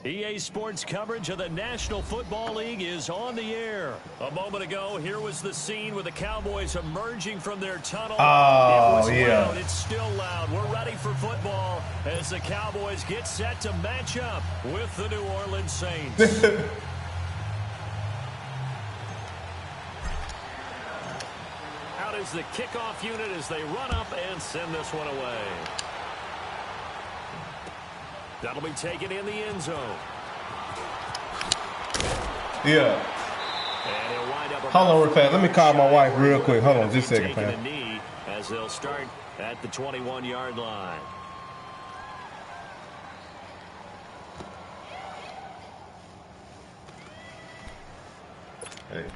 EA Sports coverage of the National Football League is on the air. A moment ago, here was the scene with the Cowboys emerging from their tunnel. Oh, it was yeah. loud. It's still loud. We're ready for football as the Cowboys get set to match up with the New Orleans Saints. Out is the kickoff unit as they run up and send this one away. That'll be taken in the end zone. Yeah. Hold on real fast. Let me call my wife real quick. Hold on just a second, fam. As they'll start at the 21-yard line. Hey.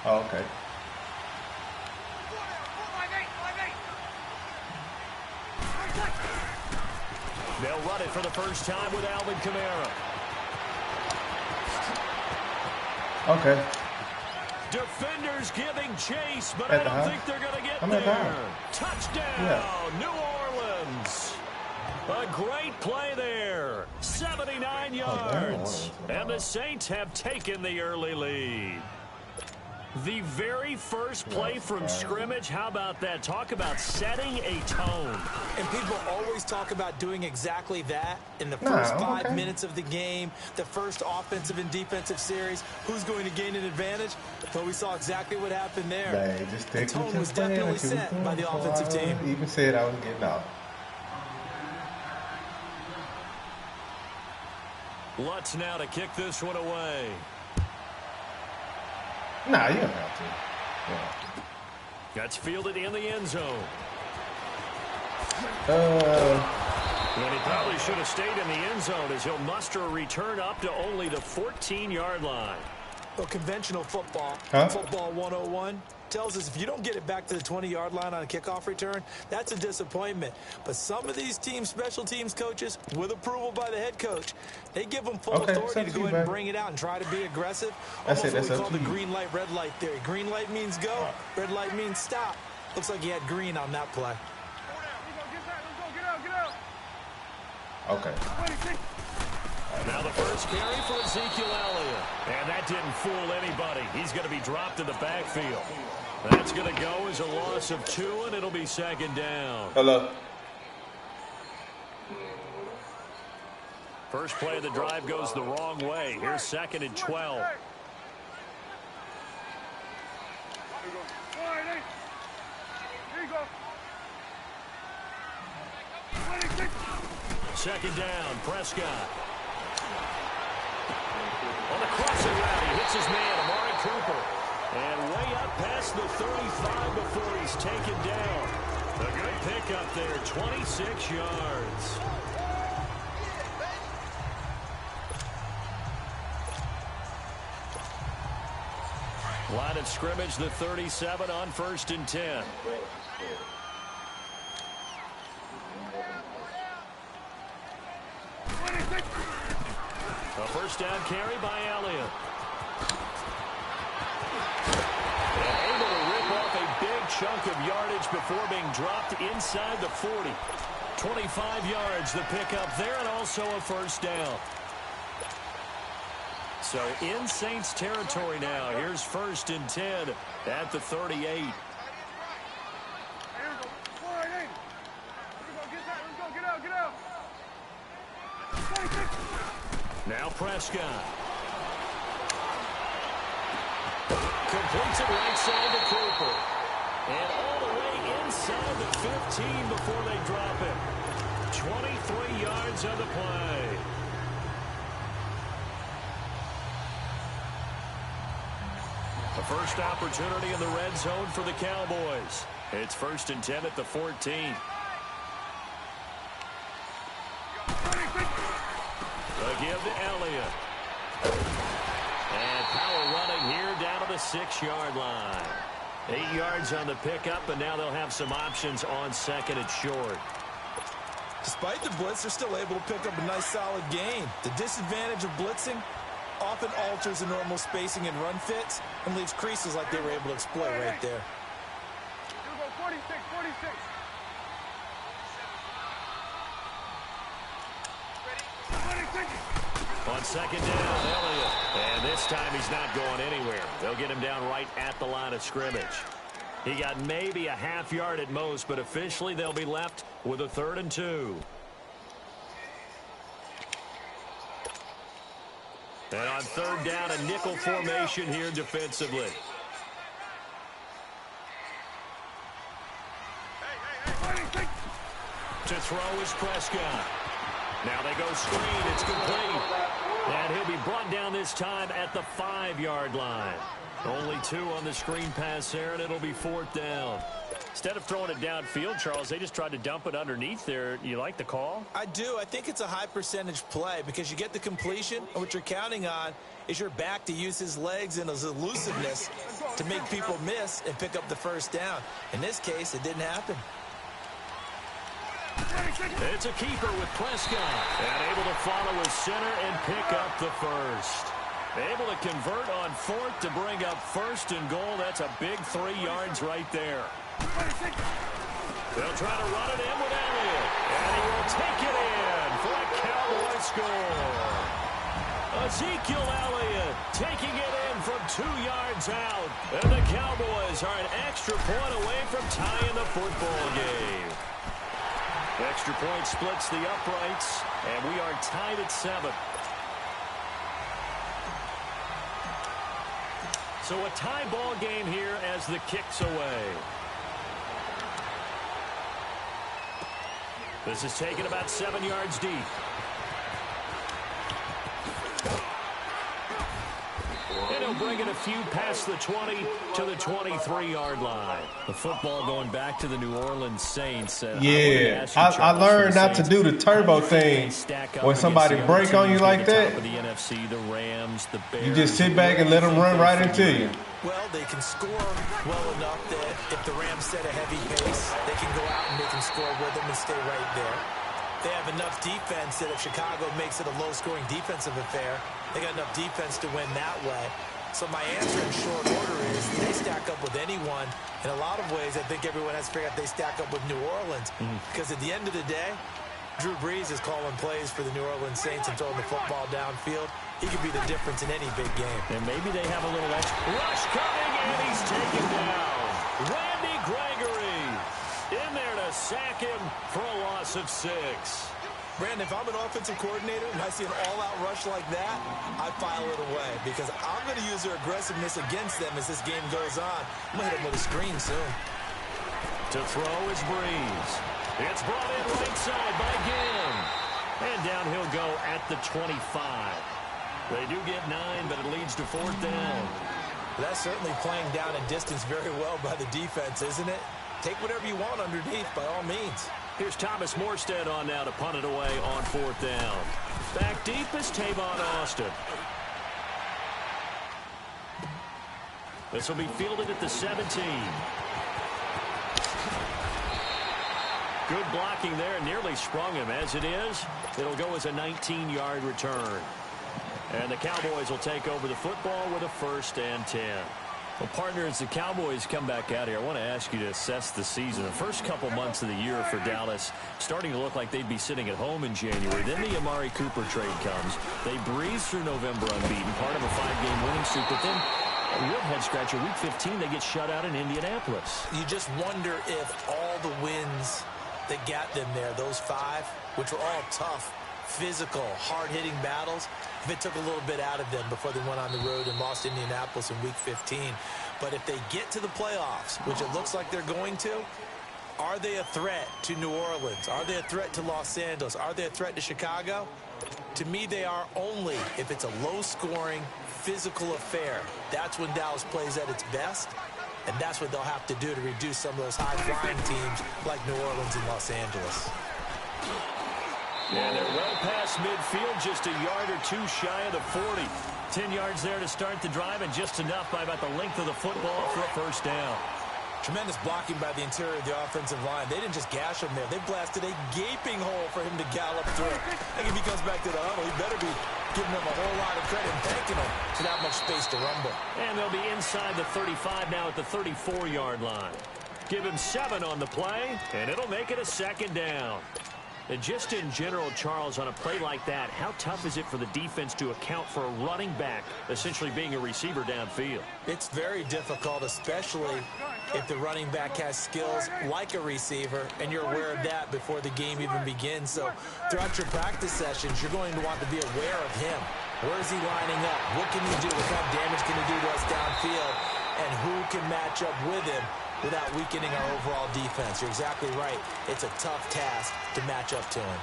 Oh, okay. They'll run it for the first time with Alvin Kamara. Okay. Defenders giving chase, but I don't think they're going to get there. Touchdown, New Orleans. A great play there. 79 yards. And the Saints have taken the early lead. The very first play from scrimmage, how about that? Talk about setting a tone. And people always talk about doing exactly that in the first 5 minutes of the game, the first offensive and defensive series. Who's going to gain an advantage? Well, we saw exactly what happened there. The tone was definitely set by the offensive team. Even said I was getting out. Lutz now to kick this one away. Nah, you don't have to. Yeah. That's fielded in the end zone. And he probably should have stayed in the end zone as he'll muster a return up to only the 14-yard line. Well, conventional football, football 101, tells us if you don't get it back to the 20-yard line on a kickoff return, that's a disappointment. But some of these teams, special teams coaches, with approval by the head coach, they give them full authority to go ahead and bring it out and try to be aggressive. Almost what we call the green light, red light theory. Green light means go, red light means stop. Looks like he had green on that play. Okay. Now the first carry for Ezekiel Elliott. And that didn't fool anybody. He's going to be dropped in the backfield. That's going to go as a loss of 2, and it'll be second down. Hello. First play of the drive goes the wrong way. Here's 2nd and 12. Second down, Prescott. On the crossing route, he hits his man, Amari Cooper. And way up past the 35 before he's taken down. A good pickup there, 26 yards. Line of scrimmage, the 37 on 1st and 10. A first down carry by Elliott. And able to rip off a big chunk of yardage before being dropped inside the 40. 25 yards the pickup there, and also a first down. So in Saints territory now. Here's 1st and 10 at the 38. Now Prescott. Completes it right side to Cooper. And all the way inside the 15 before they drop it. 23 yards on the play. The first opportunity in the red zone for the Cowboys. It's 1st and 10 at the 14. The give to Elliott. And power running here down to the 6-yard line. 8 yards on the pickup, and now they'll have some options on second and short. Despite the blitz, they're still able to pick up a nice, solid gain. The disadvantage of blitzing often alters the normal spacing and run fits and leaves creases like they were able to exploit right there. 46, 46. On second down, Elliott. And this time he's not going anywhere. They'll get him down right at the line of scrimmage. He got maybe a half yard at most, but officially they'll be left with a 3rd and 2. And on 3rd down, a nickel formation here defensively. To throw is Prescott. Now they go screen. It's complete. And he'll be brought down this time at the 5-yard line. Only 2 on the screen pass there, and it'll be 4th down. Instead of throwing it downfield, Charles, they just tried to dump it underneath there. You like the call? I do. I think it's a high percentage play because you get the completion, and what you're counting on is your back to use his legs and his elusiveness to make people miss and pick up the 1st down. In this case, it didn't happen. It's a keeper with Prescott. And able to follow his center and pick up the 1st. Able to convert on 4th to bring up 1st and goal. That's a big 3 yards right there. They'll try to run it in with Elliott. And he will take it in for a Cowboy score. Ezekiel Elliott taking it in from 2 yards out. And the Cowboys are an extra point away from tying the football game. Extra point splits the uprights, and we are tied at 7. So a tie ball game here as the kick's away. This is taken about 7 yards deep. And he'll bring it a few past the 20 to the 23-yard line. The football going back to the New Orleans Saints. Yeah, I learned not to do the turbo thing when somebody break on you like that. The NFC, the Rams, the Bears, you just sit back and let them run right into you. Well, they can score well enough that if the Rams set a heavy pace, they can go out and they can score with them and stay right there. They have enough defense that if Chicago makes it a low-scoring defensive affair, they got enough defense to win that way. So my answer in short order is they stack up with anyone. In a lot of ways, I think everyone has to figure out they stack up with New Orleans. Because at the end of the day, Drew Brees is calling plays for the New Orleans Saints and throwing the football downfield. He could be the difference in any big game. And maybe they have a little extra. Rush coming, and he's taken down. Randy Gregory in there to sack him for a loss of 6. Brandon, if I'm an offensive coordinator and I see an all-out rush like that, I file it away because I'm going to use their aggressiveness against them as this game goes on. I'm going to hit them with a screen soon. To throw is Breeze. It's brought in right side by Ginn. And down he'll go at the 25. They do get 9, but it leads to 4th down. That's certainly playing down in distance very well by the defense, isn't it? Take whatever you want underneath, by all means. Here's Thomas Morstead on now to punt it away on 4th down. Back deep is Tavon Austin. This will be fielded at the 17. Good blocking there, nearly sprung him. As it is, it'll go as a 19-yard return. And the Cowboys will take over the football with a 1st and 10. Well, partner, as the Cowboys come back out here, I want to ask you to assess the season. The first couple months of the year for Dallas starting to look like they'd be sitting at home in January. Then the Amari Cooper trade comes. They breeze through November unbeaten, part of a 5-game winning streak. But then, a real head-scratcher, Week 15, they get shut out in Indianapolis. You just wonder if all the wins that got them there, those 5, which were all tough, physical, hard-hitting battles, if it took a little bit out of them before they went on the road and lost Indianapolis in Week 15. But if they get to the playoffs, which it looks like they're going to, are they a threat to New Orleans? Are they a threat to Los Angeles? Are they a threat to Chicago? To me, they are only if it's a low-scoring, physical affair. That's when Dallas plays at its best, and that's what they'll have to do to reduce some of those high-flying teams like New Orleans and Los Angeles. And they're well past midfield, just a yard or 2 shy of the 40. 10 yards there to start the drive, and just enough by about the length of the football for a 1st down. Tremendous blocking by the interior of the offensive line. They didn't just gash him there. They blasted a gaping hole for him to gallop through. I think if he comes back to the huddle, he better be giving them a whole lot of credit and thanking them for that much space to rumble. And they'll be inside the 35 now at the 34-yard line. Give him 7 on the play, and it'll make it a second down. And just in general, Charles, on a play like that, how tough is it for the defense to account for a running back essentially being a receiver downfield? It's very difficult, especially if the running back has skills like a receiver, and you're aware of that before the game even begins. So throughout your practice sessions, you're going to want to be aware of him. Where is he lining up? What can he do? What kind of damage can he do to us downfield? And who can match up with him without weakening our overall defense? You're exactly right. It's a tough task to match up to him.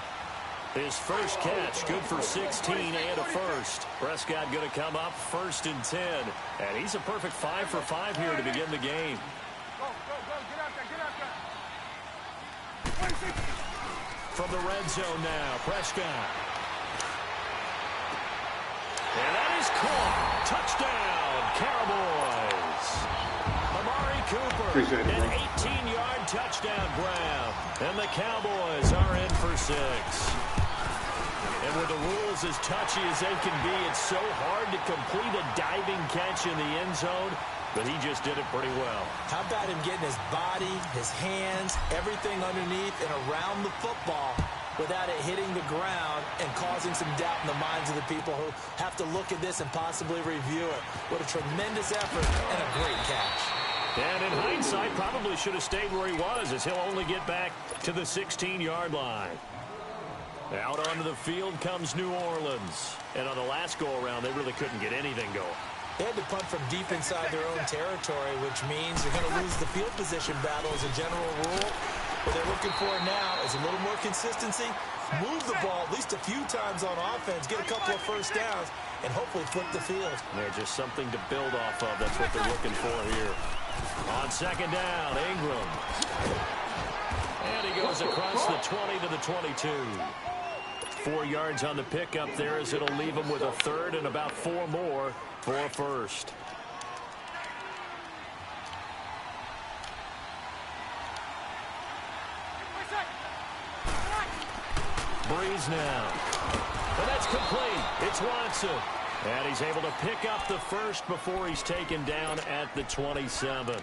His first catch, good for 16 and a first. Prescott going to come up 1st and 10. And he's a perfect 5 for 5 here to begin the game. Go, get out there. 26. From the red zone now, Prescott. And that is caught. Touchdown, Cowboys. Amari Cooper, an 18-yard touchdown grab. And the Cowboys are in for 6. And with the rules as touchy as they can be, it's so hard to complete a diving catch in the end zone, but he just did it pretty well. How about him getting his body, his hands, everything underneath and around the football without it hitting the ground and causing some doubt in the minds of the people who have to look at this and possibly review it. What a tremendous effort and a great catch. And in hindsight, probably should have stayed where he was, as he'll only get back to the 16-yard line. Out onto the field comes New Orleans. And on the last go-around, they really couldn't get anything going. They had to punt from deep inside their own territory, which means you're going to lose the field position battle as a general rule. What they're looking for now is a little more consistency, move the ball at least a few times on offense, get a couple of first downs, and hopefully flip the field. Yeah, just something to build off of. That's what they're looking for here. On second down, Ingram. And he goes across the 20 to the 22. 4 yards on the pickup there, as it'll leave him with a third and about 4 more for a first. Breeze now. And that's complete. It's Watson. And he's able to pick up the first before he's taken down at the 27.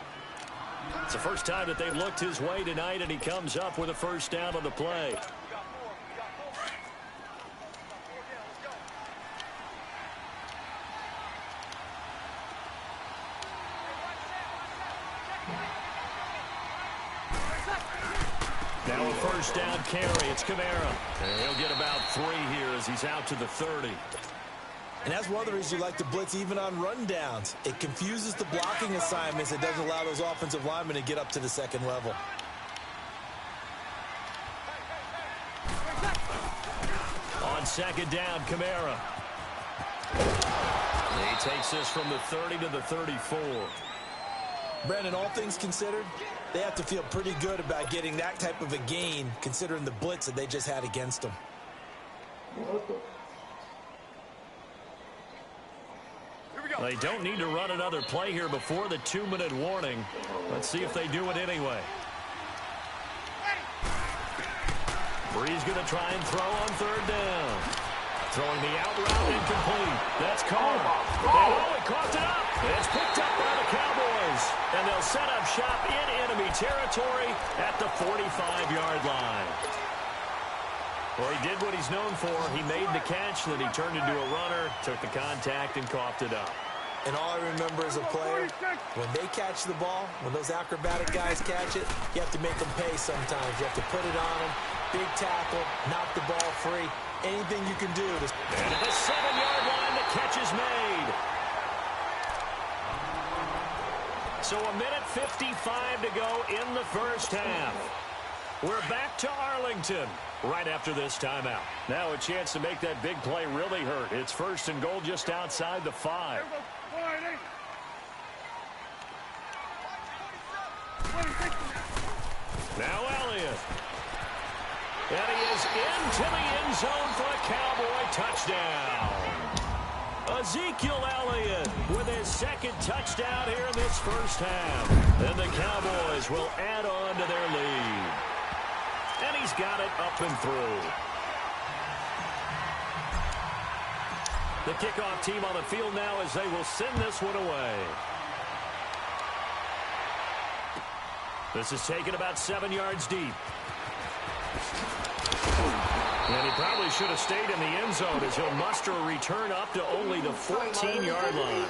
It's the first time that they've looked his way tonight, and he comes up with a first down on the play. Now a first down carry. It's Kamara. And he'll get about 3 here as he's out to the 30. And that's one of the reasons you like to blitz even on rundowns. It confuses the blocking assignments. It doesn't allow those offensive linemen to get up to the second level. On second down, Kamara. He takes this from the 30 to the 34. Brandon, all things considered, they have to feel pretty good about getting that type of a gain, considering the blitz that they just had against them. They don't need to run another play here before the 2-minute warning. Let's see if they do it anyway. Breeze going to try and throw on third down. Throwing the out route incomplete. That's caught. Oh, he coughed it up. It's picked up by the Cowboys. And they'll set up shop in enemy territory at the 45-yard line. Well, he did what he's known for. He made the catch, then he turned into a runner, took the contact, and coughed it up. And all I remember as a player, when they catch the ball, when those acrobatic guys catch it, you have to make them pay sometimes. You have to put it on them, big tackle, knock the ball free. Anything you can do. And at the 7-yard line, the catch is made. So a minute 55 to go in the first half. We're back to Arlington right after this timeout. Now a chance to make that big play really hurt. It's 1st and goal just outside the 5. Now Elliott. And he is into the end zone for a Cowboy touchdown. Ezekiel Elliott with his second touchdown here in this first half. And the Cowboys will add on to their lead. And he's got it up and through. The kickoff team on the field now as they will send this one away. This is taken about 7 yards deep. And he probably should have stayed in the end zone as he'll muster a return up to only the 14-yard line.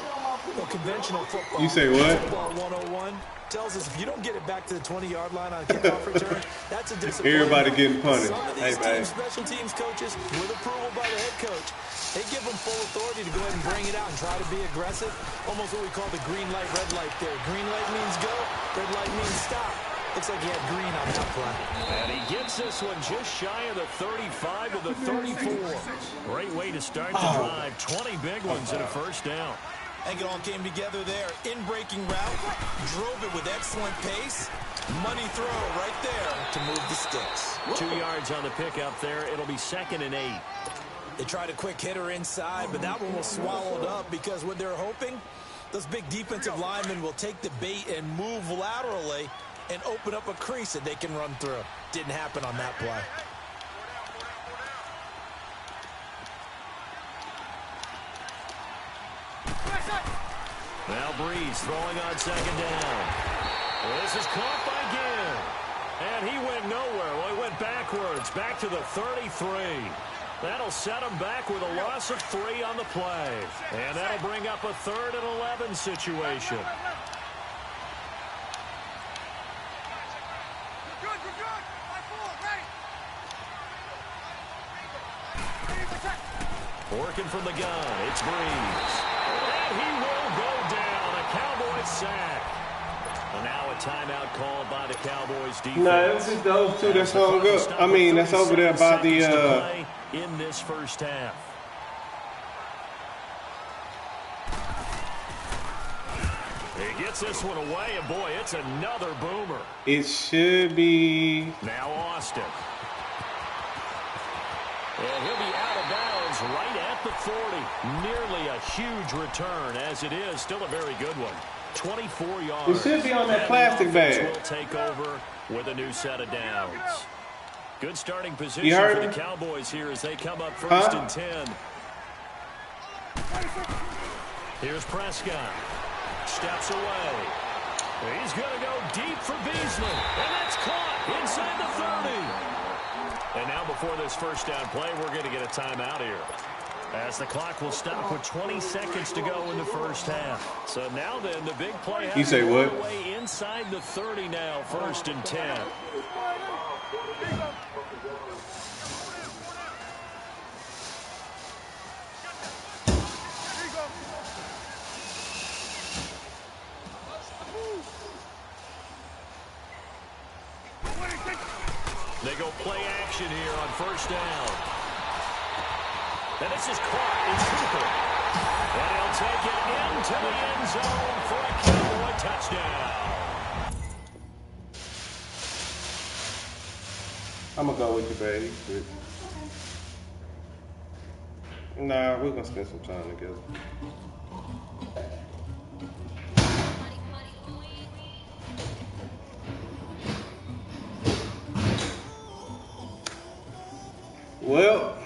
Well, conventional football. You say what? Football 101 tells us if you don't get it back to the 20-yard line on a kickoff return, that's a disappointment. Everybody getting punished. Some of these special teams coaches, with approval by the head coach, they give them full authority to go ahead and bring it out and try to be aggressive. Almost what we call the green light, red light there. Green light means go, red light means stop. Looks like he had green on that play. And he gets this one just shy of the 35 to the 34. Great way to start the drive. 20 big ones and a first down. I think it all came together there. In-breaking route, drove it with excellent pace. Money throw right there to move the sticks. 2 yards on the pickup there. It'll be 2nd and 8. They tried a quick hitter inside, but that one was swallowed up because what they're hoping, those big defensive linemen will take the bait and move laterally and open up a crease that they can run through. Didn't happen on that play. Now Breeze throwing on 2nd down. This is caught by Gill. And he went nowhere. Well, he went backwards, back to the 33. That'll set him back with a loss of 3 on the play. And that'll bring up a 3rd and 11 situation. Working from the gun, it's Breeze. And he will go down. A Cowboys sack. And now a timeout called by the Cowboys defense. No, it's just those two that's hung up. I mean, that's over there by the in this first half. He gets this one away, and boy, it's another boomer. It should be now Austin. And he'll be out of bounds right at the 40. Nearly a huge return, as it is. Still a very good one. 24 yards. It should be on that plastic bag. Will take over with a new set of downs. Good starting position for the Cowboys here as they come up 1st and 10. Here's Prescott. Steps away. He's going to go deep for Beasley. And that's caught inside the 30. And now before this first down play, we're going to get a timeout here, as the clock will stop with 20 seconds to go in the first half. So now then, the big play has you say what? Way inside the 30 now, 1st and 10. They go play action here on 1st down. And this is caught in Cooper. And he'll take it into the end zone for a Cowboy touchdown. I'm going to go with you, baby. Nah, we're going to spend some time together. Well,